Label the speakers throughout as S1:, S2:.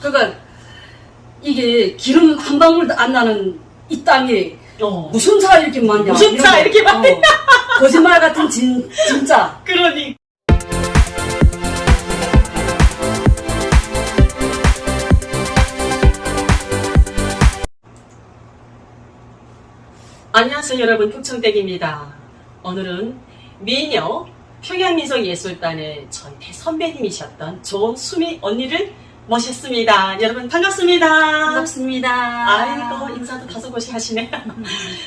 S1: 그러니까 이게 기름 한 방울도 안 나는 이 땅에 무슨 차 이렇게 많냐.
S2: 무슨 차 이렇게 많냐.
S1: 거짓말 같은 진짜.
S2: 그러니. 안녕하세요 여러분, 흑청댁입니다. 오늘은 미녀 평양민속예술단의 저희 대선배님이셨던 조수미 언니를 모셨습니다. 여러분 반갑습니다.
S1: 반갑습니다.
S2: 아이고 인사도 다소곳이 하시네.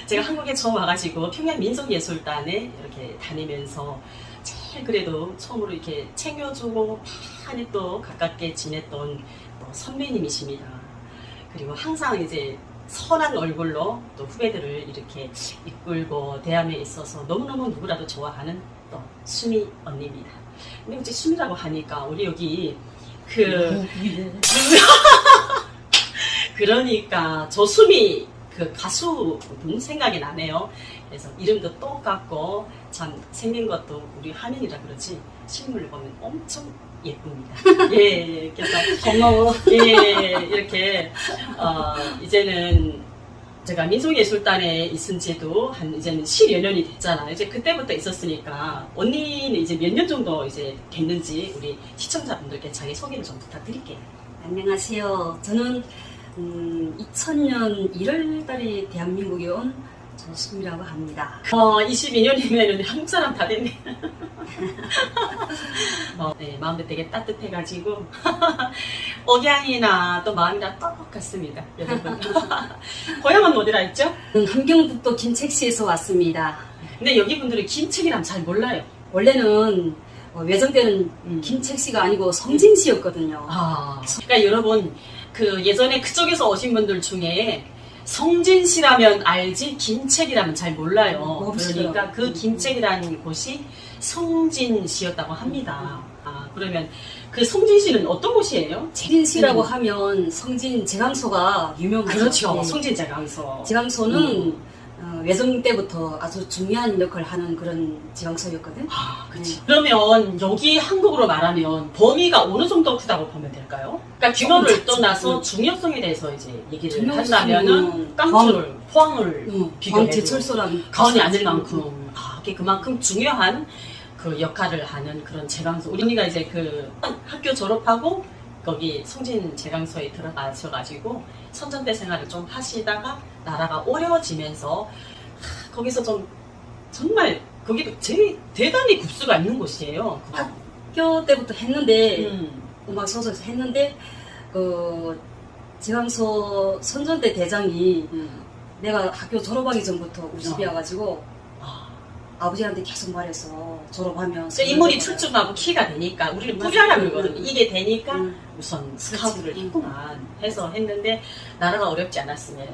S2: 제가 한국에 처음 와가지고 평양민속예술단에 이렇게 다니면서 제일 그래도 처음으로 이렇게 챙겨주고 많이 또 가깝게 지냈던 선배님이십니다. 그리고 항상 이제 선한 얼굴로 또 후배들을 이렇게 이끌고 대함에 있어서 너무너무 누구라도 좋아하는 또 수미 언니입니다. 근데 이제 수미라고 하니까 우리 여기 그러니까 조수미 그 가수분 생각이 나네요. 그래서 이름도 똑같고 참 생긴 것도 우리 하민이라 그러지 실물을 보면 엄청 예쁩니다. 예, 그래서
S1: 고마워.
S2: 예, 이렇게 이제는 제가 민속예술단에 있은 지도 한 이제는 10여 년이 됐잖아요. 이제 그때부터 있었으니까 언니는 이제 몇 년 정도 이제 됐는지 우리 시청자분들께 자기 소개를 좀 부탁드릴게요.
S1: 안녕하세요. 저는 2000년 1월달에 대한민국에 온 조수미라고 합니다.
S2: 22년이면 한국 사람 다 됐네. 네, 마음도 되게 따뜻해가지고 억양이나 또 마음이랑 똑같습니다. 여러분. 고향은 어디라 했죠?
S1: 함경북도 김책시에서 왔습니다.
S2: 근데 여기 분들은 김책이라면 잘 몰라요.
S1: 원래는 외정 때는 김책시가 아니고 성진시였거든요.
S2: 그러니까 여러분 그 예전에 그쪽에서 오신 분들 중에 성진시라면 알지 김책이라면 잘 몰라요. 그러니까 그 김책이라는 곳이 성진시였다고 합니다. 그러면 그 성진시는 어떤 곳이에요?
S1: 성진시라고 하면 성진 제강소가 유명하죠.
S2: 그렇죠.
S1: 네.
S2: 성진 제강소.
S1: 제강소는 외정 때부터 아주 중요한 역할을 하는 그런 제강소였거든.
S2: 그치. 그러면 여기 한국으로 말하면 범위가 어느 정도 크다고 보면 될까요? 그러니까 규모를 떠나서 중요성에 대해서 이제 얘기를 한다면은 깡줄, 포항을 비교해도
S1: 제철소랑
S2: 가온이 아닐 만큼 그만큼 중요한 그 역할을 하는 그런 제강소. 우리 언니가 이제 그 학교 졸업하고 거기 성진 제강소에 들어가셔가지고 선전대 생활을 좀 하시다가 나라가 어려워지면서 거기서 좀 정말 거기도 대단히 급수가 있는 곳이에요.
S1: 학교 때부터 했는데 음악 소속에서 했는데 그 제강소 선전대 대장이 내가 학교 졸업하기 전부터 우리 집에 와가지고 아버지한테 계속 말해서 졸업하면
S2: 인물이 출중하고 키가 되니까 우리는 뿌리하라 그러거든요. 이게 되니까 우선 스카우트를 했구만 해서 했는데 나라가 어렵지 않았으면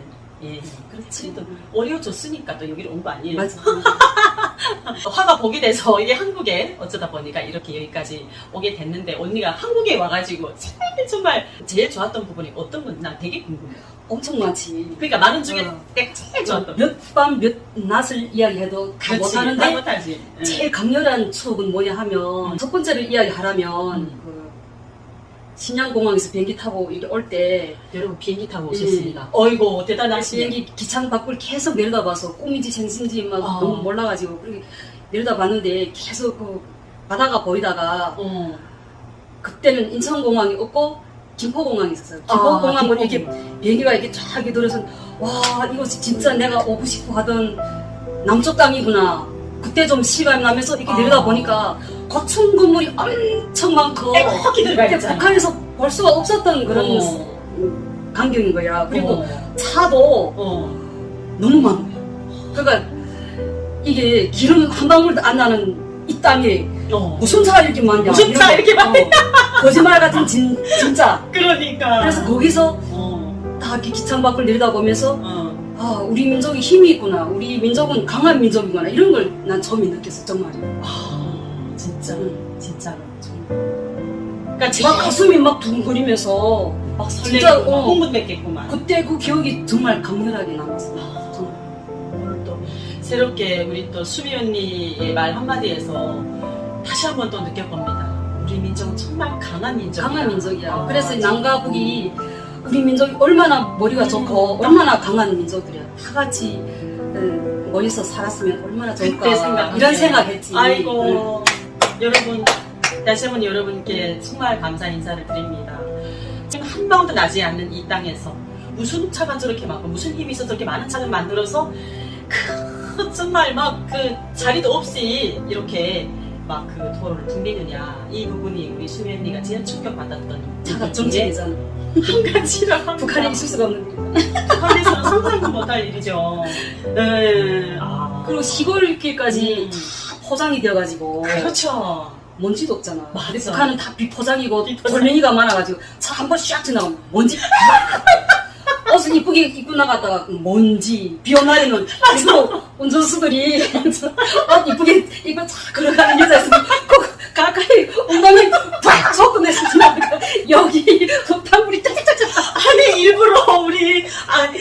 S2: 그렇지. 또 어려워졌으니까 또 여기로 온 거 아니에요.
S1: 맞아.
S2: 화가 복이 돼서 이게 한국에 어쩌다 보니까 이렇게 여기까지 오게 됐는데 언니가 한국에 와가지고 정말 제일 좋았던 부분이 어떤 건지 나 되게 궁금해요.
S1: 엄청 많지.
S2: 그러니까 많은 중에 내가 제일 좋았던
S1: 몇 밤 몇 낮을 이야기해도 다 못하는데
S2: 못하지.
S1: 제일 강렬한 추억은 뭐냐 하면 첫 번째를 이야기하라면 그 신양공항에서 비행기 타고 이렇게 올 때
S2: 여러분 비행기 타고 오셨습니다. 어이고 대단하시네.
S1: 비행기 기창 밖을 계속 내려다봐서 꿈인지 생신지 막 너무 몰라가지고 그렇게 내려다봤는데 계속 그 바다가 보이다가 그때는 인천공항이 없고 김포공항이 있었어요. 김포공항을 이렇게 비행기가 이렇게 쫙 이렇게 돌아서 와 이거 진짜 내가 오고 싶어 하던 남쪽 땅이구나. 그때 좀 실감이 나면서 이렇게 내려다보니까 고층 건물이 엄청 많고 북한에서 볼 수가 없었던 그런 광경인 거야. 그리고 차도 너무 많은 거야. 그러니까 이게 기름 한 방울도 안 나는 이 땅에 무슨 차 이렇게 많냐.
S2: 무슨 차 이렇게 많냐.
S1: 거짓말 같은 진짜.
S2: 그러니까.
S1: 그래서 거기서 다 이렇게 기창 밖을 내려다보면서 우리 민족이 힘이 있구나. 우리 민족은 강한 민족이구나. 이런 걸 난 처음에 느꼈어, 정말.
S2: 진짜로.
S1: 그러니까 막 가슴이 막 두근거리면서
S2: 막 설레고 흥분됐겠구만.
S1: 그때 그 기억이 정말 강렬하게 남았어. 정말.
S2: 오늘 또 새롭게 우리 또 수미 언니의 말 한마디에서 다시 한 번 또 느껴봅니다. 우리 우리 민족은 정말 강한 민족이야.
S1: 강한 민족이야. 그래서
S2: 맞아.
S1: 남과 북이 우리 민족이 얼마나 머리가 좋고 얼마나 강한 민족들이야. 다 같이 모여서 살았으면 얼마나
S2: 그때
S1: 좋을까.
S2: 생각하네.
S1: 이런 생각했지.
S2: 아이고 여러분 다시 한번 여러분께 정말 감사 인사를 드립니다. 지금 한 방울도 나지 않는 이 땅에서 무슨 차가 저렇게 많고 무슨 힘이 있어 저렇게 많은 차를 만들어서 정말 막 그 자리도 없이 이렇게 막 그 도로를 둥리느냐. 이 부분이 우리 수미 언니가 제일 충격받았던
S1: 차가
S2: 것 중에
S1: 정체이잖아.
S2: 한 가지라고 합니다.
S1: 북한에 있을 수가 없는 일.
S2: 북한에서는 상상도 못할 일이죠. 네.
S1: 그리고 시골길까지 다 포장이 되어가지고
S2: 그렇죠.
S1: 먼지도 없잖아.
S2: 맞아.
S1: 근데 북한은 다 비포장이고
S2: 비포장.
S1: 돌멩이가 많아가지고 차 한 번 샥 지나가면 먼지. 옷을 이쁘게 입고 나갔다가 먼지. 비 오는 날에는 그리고 운전수들이 옷 이쁘게 입고 차 걸어가는 여자 있으면 꼭 가까이 엉덩이 팍 쏟고 내서 지나가 여기 흙탕물이 짝짝짝짝.
S2: 아니 일부러 우리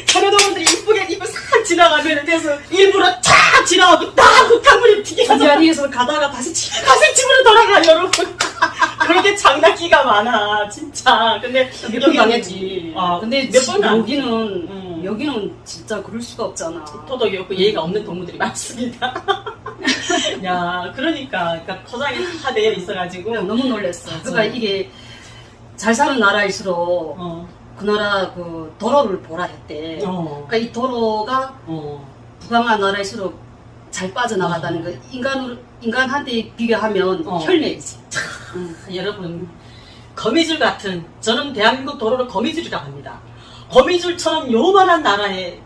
S2: 자녀동분들이 이쁘게 입고 싹 지나가면 돼서 일부러 쫙 지나가고 딱 흙탕물이 튀겨서
S1: 자리에서 가다가 다시
S2: 다시 집으로 돌아가 여러분. 그렇게 장난기가 많아 진짜. 근데
S1: 몇번 당했지.
S2: 근데
S1: 근데
S2: 몇 번
S1: 여기는 진짜 그럴 수가 없잖아.
S2: 토덕이 없고 예의가 없는 동물들이 많습니다. 야 그러니까 포장이 다 되어 있어가지고
S1: 너무 놀랐어.
S2: 맞아.
S1: 그러니까 이게 잘 사는 나라일수록 그 나라 그 도로를 보라 했대. 그러니까 이 도로가 부강한 나라일수록 잘 빠져나가다는 거. 인간한테 비교하면 혈매이지.
S2: 여러분 거미줄 같은 저는 대한민국 도로를 거미줄이라고 합니다. 거미줄처럼 요만한 나라에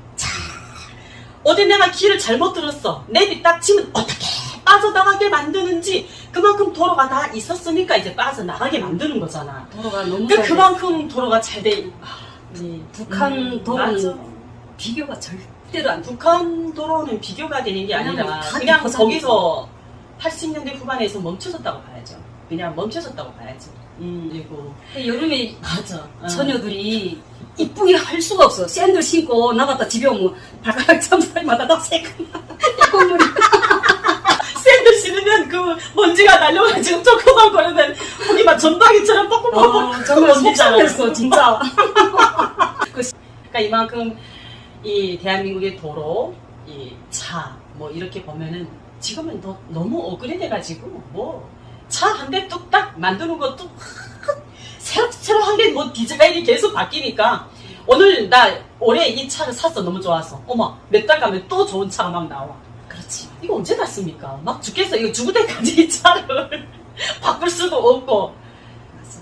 S2: 어디 내가 길을 잘못 들었어 내비 딱 치면 어떻게 빠져나가게 만드는지 그만큼 도로가 다 있었으니까 이제 빠져나가게 만드는 거잖아.
S1: 도로가 너무
S2: 그만큼 도로가 잘 돼.
S1: 북한 도로는
S2: 맞아.
S1: 비교가 절대로 안 돼.
S2: 북한 도로는 비교가 되는 게 아니라
S1: 다
S2: 그냥
S1: 비포장이죠.
S2: 거기서 80년대 후반에서 멈춰섰다고 봐야죠. 그냥 멈춰섰다고 봐야지. 그리고
S1: 여름에
S2: 맞아.
S1: 처녀들이 이쁘게 할 수가 없어. 샌들 신고 나갔다 집에 오면 발가락 잠자리마다 다 새콤물이.
S2: 샌들 신으면 그 먼지가 날려가지고 조그만 거리면 거기 막 전방위처럼 뻑뻑뻑뻑
S1: 정말 속상했어 진짜.
S2: 그러니까 이만큼 이 대한민국의 도로, 이 차, 뭐 이렇게 보면은 지금은 너무 업그레이드해가지고 뭐 차 한 대 뚝딱 만드는 것도 새로 한 개 뭐 디자인이 계속 바뀌니까 오늘 나 올해 이 차를 샀어. 너무 좋아서 어머 몇 달 가면 또 좋은 차가 막 나와.
S1: 그렇지.
S2: 이거 언제 샀습니까? 막 죽겠어. 이거 죽을 때까지 이 차를 바꿀 수도 없고.
S1: 맞아.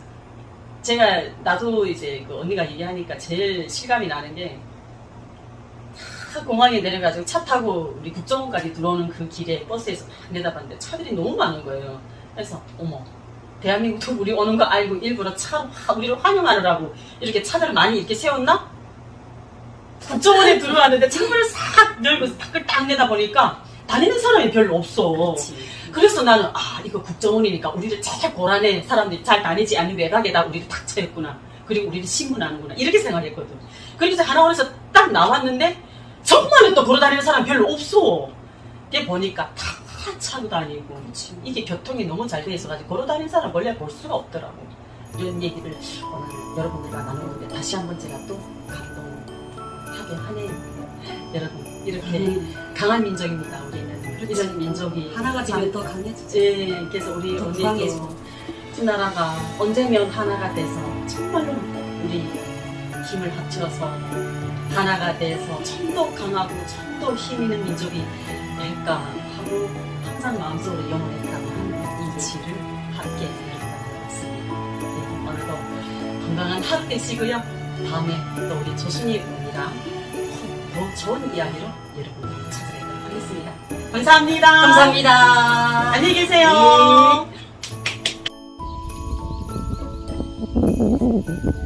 S2: 제가 나도 이제 그 언니가 얘기하니까 제일 실감이 나는 게 공항에 내려가지고 차 타고 우리 국정원까지 들어오는 그 길에 버스에서 막 내다봤는데 차들이 너무 많은 거예요. 그래서 어머 대한민국도 우리 오는 거 알고 일부러 차로 우리를 환영하느라고 이렇게 차들을 많이 이렇게 세웠나? 국정원에 들어왔는데 창문을 싹 열고 밖을 딱 내다보니까 다니는 사람이 별로 없어.
S1: 그렇지.
S2: 그래서 나는 이거 국정원이니까 우리를 제일 고란해 사람들이 잘 다니지 않는 외곽에다 우리를 탁 쳐했구나. 그리고 우리를 신문하는구나. 이렇게 생각했거든. 그래서 하나원에서 딱 나왔는데 정말로 또 걸어다니는 사람 별로 없어. 이게 보니까 다 차로 다니고.
S1: 그치.
S2: 이게 교통이 너무 잘 돼 있어가지고 걸어다니는 사람 원래 볼 수가 없더라고. 이런 얘기를 오늘 여러분들과 나누는데 다시 한번 제가 또 감동하게 하네요. 여러분 이렇게 강한 민족입니다. 우리는 이런 민족이
S1: 하나가 되면 더 강해지지.
S2: 예, 그래서 우리
S1: 더
S2: 언니도
S1: 강해져.
S2: 두 나라가 언제면 하나가 돼서 정말로 우리 힘을 합쳐서 하나가 돼서 좀 더 강하고 좀 더 힘 있는 민족이 될까 하고 항상 마음속으로 영원했다고 하는 이 얘기를 함께 나눠봤습니다. 네, 오늘도 건강한 하루 되시고요. 다음에 또 우리 조순이 언니랑 더 좋은 이야기로 여러분들 찾아뵙도록 하겠습니다. 감사합니다.
S1: 감사합니다.
S2: 안녕히 계세요.
S1: 네.